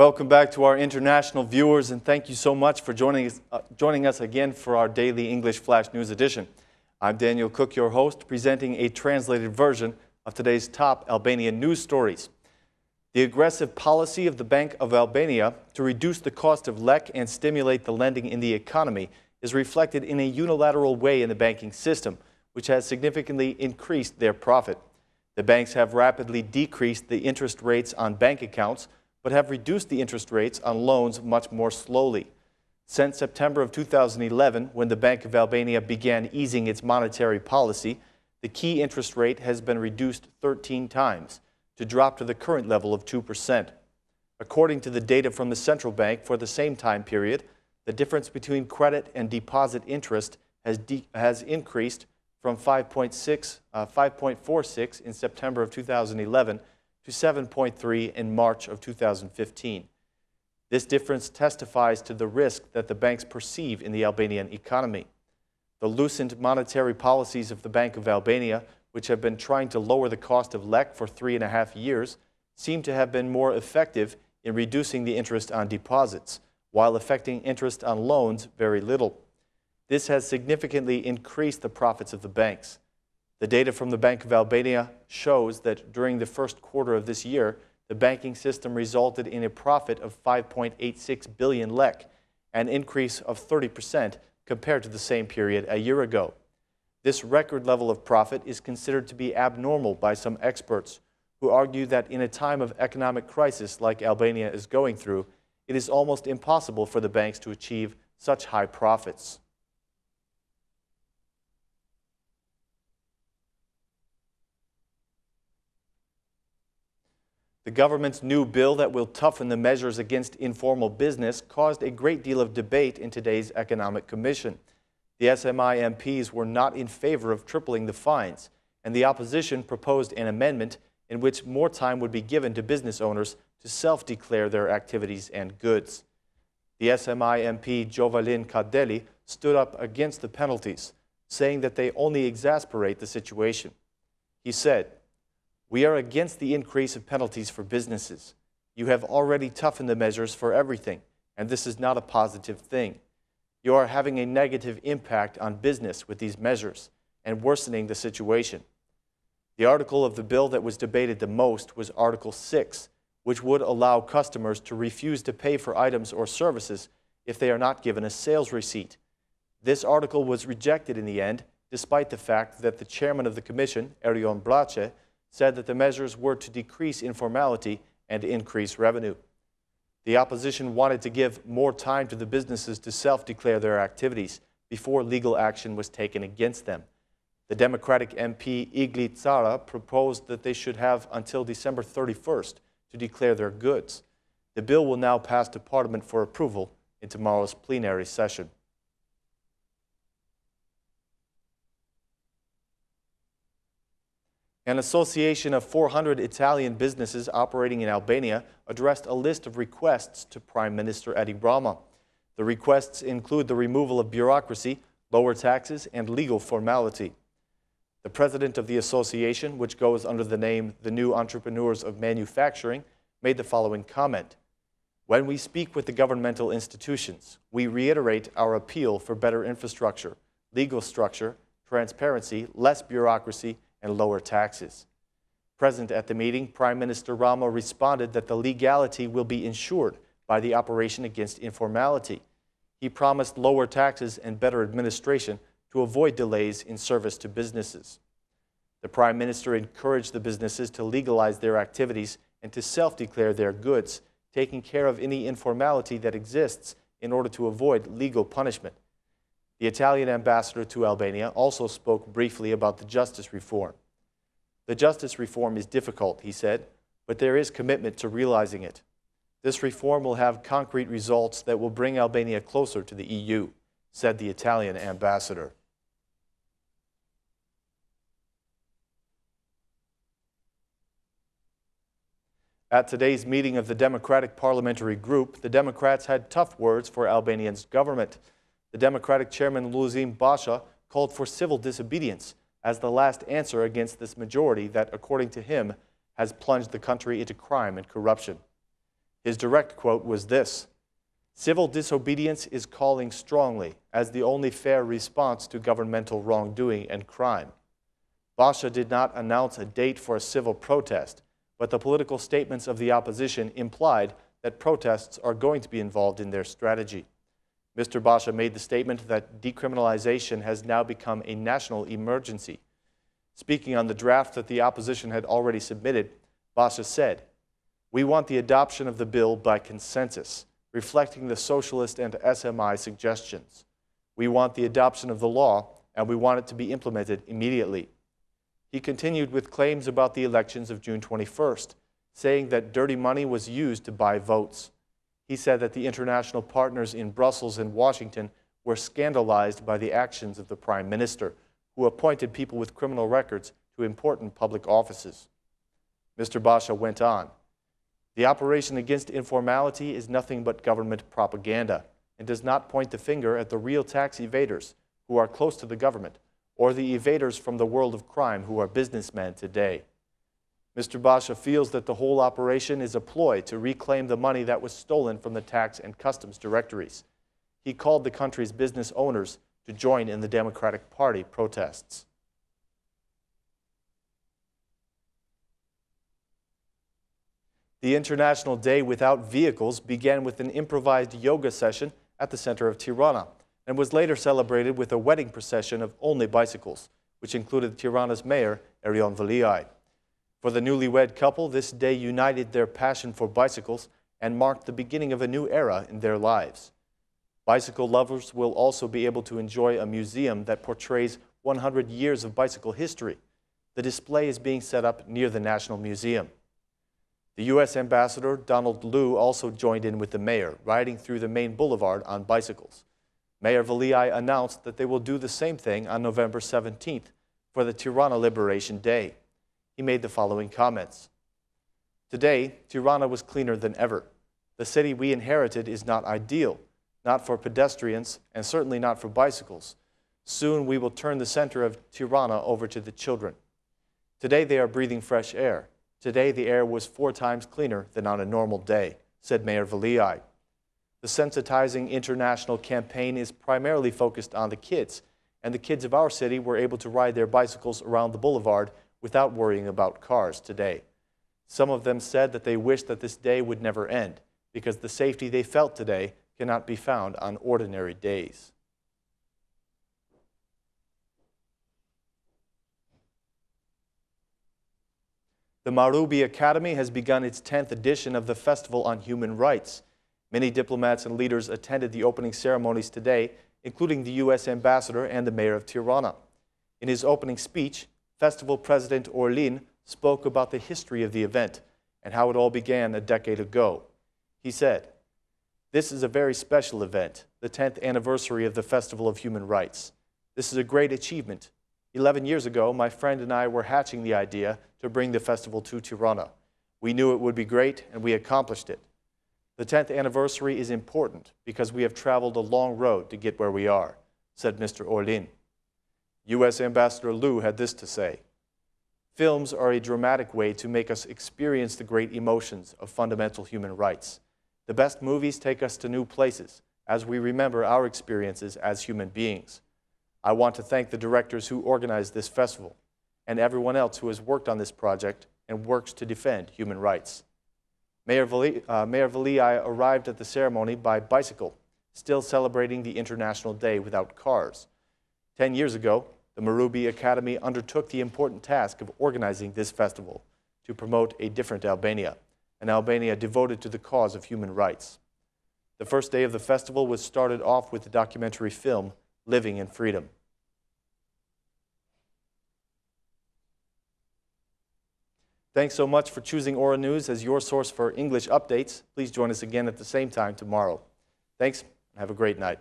Welcome back to our international viewers, and thank you so much for joining us again for our daily English Flash News edition. I'm Daniel Cook, your host, presenting a translated version of today's top Albanian news stories. The aggressive policy of the Bank of Albania to reduce the cost of lek and stimulate the lending in the economy is reflected in a unilateral way in the banking system, which has significantly increased their profit. The banks have rapidly decreased the interest rates on bank accounts, but have reduced the interest rates on loans much more slowly. Since September of 2011, when the Bank of Albania began easing its monetary policy, the key interest rate has been reduced 13 times to drop to the current level of 2%. According to the data from the central bank for the same time period, the difference between credit and deposit interest has increased from 5.46 in September of 2011 to 7.3 in March of 2015. This difference testifies to the risk that the banks perceive in the Albanian economy. The loosened monetary policies of the Bank of Albania, which have been trying to lower the cost of lek for 3.5 years, seem to have been more effective in reducing the interest on deposits, while affecting interest on loans very little. This has significantly increased the profits of the banks. The data from the Bank of Albania shows that during the first quarter of this year, the banking system resulted in a profit of 5.86 billion lek, an increase of 30% compared to the same period a year ago. This record level of profit is considered to be abnormal by some experts, who argue that in a time of economic crisis like Albania is going through, it is almost impossible for the banks to achieve such high profits. The government's new bill that will toughen the measures against informal business caused a great deal of debate in today's Economic Commission. The SMI MPs were not in favor of tripling the fines, and the opposition proposed an amendment in which more time would be given to business owners to self-declare their activities and goods. The SMI MP Jovalin Kadeli stood up against the penalties, saying that they only exasperate the situation. He said, "We are against the increase of penalties for businesses. You have already toughened the measures for everything, and this is not a positive thing. You are having a negative impact on business with these measures and worsening the situation." The article of the bill that was debated the most was Article 6, which would allow customers to refuse to pay for items or services if they are not given a sales receipt. This article was rejected in the end, despite the fact that the chairman of the commission, Erion Brace, said that the measures were to decrease informality and increase revenue. The opposition wanted to give more time to the businesses to self-declare their activities before legal action was taken against them. The Democratic MP Igli Tsara proposed that they should have until December 31st to declare their goods. The bill will now pass to Parliament for approval in tomorrow's plenary session. An association of 400 Italian businesses operating in Albania addressed a list of requests to Prime Minister Rama. The requests include the removal of bureaucracy, lower taxes, and legal formality. The president of the association, which goes under the name The New Entrepreneurs of Manufacturing, made the following comment. "When we speak with the governmental institutions, we reiterate our appeal for better infrastructure, legal structure, transparency, less bureaucracy, and lower taxes." Present at the meeting, Prime Minister Rama responded that the legality will be ensured by the operation against informality. He promised lower taxes and better administration to avoid delays in service to businesses. The Prime Minister encouraged the businesses to legalize their activities and to self-declare their goods, taking care of any informality that exists in order to avoid legal punishment. The Italian ambassador to Albania also spoke briefly about the justice reform. "The justice reform is difficult," he said, "but there is commitment to realizing it. This reform will have concrete results that will bring Albania closer to the EU," said the Italian ambassador. At today's meeting of the Democratic Parliamentary Group, the Democrats had tough words for Albania's government. The Democratic chairman Luzim Basha called for civil disobedience as the last answer against this majority that, according to him, has plunged the country into crime and corruption. His direct quote was this: "Civil disobedience is calling strongly as the only fair response to governmental wrongdoing and crime." Basha did not announce a date for a civil protest, but the political statements of the opposition implied that protests are going to be involved in their strategy. Mr. Basha made the statement that decriminalization has now become a national emergency. Speaking on the draft that the opposition had already submitted, Basha said, "We want the adoption of the bill by consensus, reflecting the socialist and SMI suggestions. We want the adoption of the law, and we want it to be implemented immediately." He continued with claims about the elections of June 21st, saying that dirty money was used to buy votes. He said that the international partners in Brussels and Washington were scandalized by the actions of the Prime Minister, who appointed people with criminal records to important public offices. Mr. Basha went on, "The operation against informality is nothing but government propaganda and does not point the finger at the real tax evaders who are close to the government or the evaders from the world of crime who are businessmen today." Mr. Basha feels that the whole operation is a ploy to reclaim the money that was stolen from the tax and customs directories. He called the country's business owners to join in the Democratic Party protests. The International Day Without Vehicles began with an improvised yoga session at the center of Tirana and was later celebrated with a wedding procession of only bicycles, which included Tirana's mayor, Arion Valiai. For the newlywed couple, this day united their passion for bicycles and marked the beginning of a new era in their lives. Bicycle lovers will also be able to enjoy a museum that portrays 100 years of bicycle history. The display is being set up near the National Museum. The U.S. Ambassador, Donald Liu, also joined in with the mayor, riding through the main boulevard on bicycles. Mayor Valiai announced that they will do the same thing on November 17th for the Tirana Liberation Day. He made the following comments. "Today, Tirana was cleaner than ever. The city we inherited is not ideal, not for pedestrians, and certainly not for bicycles. Soon we will turn the center of Tirana over to the children. Today they are breathing fresh air. Today the air was 4 times cleaner than on a normal day," said Mayor Valiai. The Sensitizing International campaign is primarily focused on the kids, and the kids of our city were able to ride their bicycles around the boulevard without worrying about cars today. Some of them said that they wish that this day would never end, because the safety they felt today cannot be found on ordinary days. The Marubi Academy has begun its 10th edition of the Festival on Human Rights. Many diplomats and leaders attended the opening ceremonies today, including the U.S. Ambassador and the Mayor of Tirana. In his opening speech, Festival President Orlin spoke about the history of the event and how it all began a decade ago. He said, "This is a very special event, the 10th anniversary of the Festival of Human Rights. This is a great achievement. 11 years ago, my friend and I were hatching the idea to bring the festival to Tirana. We knew it would be great, and we accomplished it. The 10th anniversary is important because we have traveled a long road to get where we are," said Mr. Orlin. U.S. Ambassador Liu had this to say, "Films are a dramatic way to make us experience the great emotions of fundamental human rights. The best movies take us to new places as we remember our experiences as human beings. I want to thank the directors who organized this festival and everyone else who has worked on this project and works to defend human rights." Mayor Valiai arrived at the ceremony by bicycle, still celebrating the International Day Without Cars. 10 years ago, the Marubi Academy undertook the important task of organizing this festival to promote a different Albania, an Albania devoted to the cause of human rights. The first day of the festival was started off with the documentary film Living in Freedom. Thanks so much for choosing Aura News as your source for English updates. Please join us again at the same time tomorrow. Thanks, and have a great night.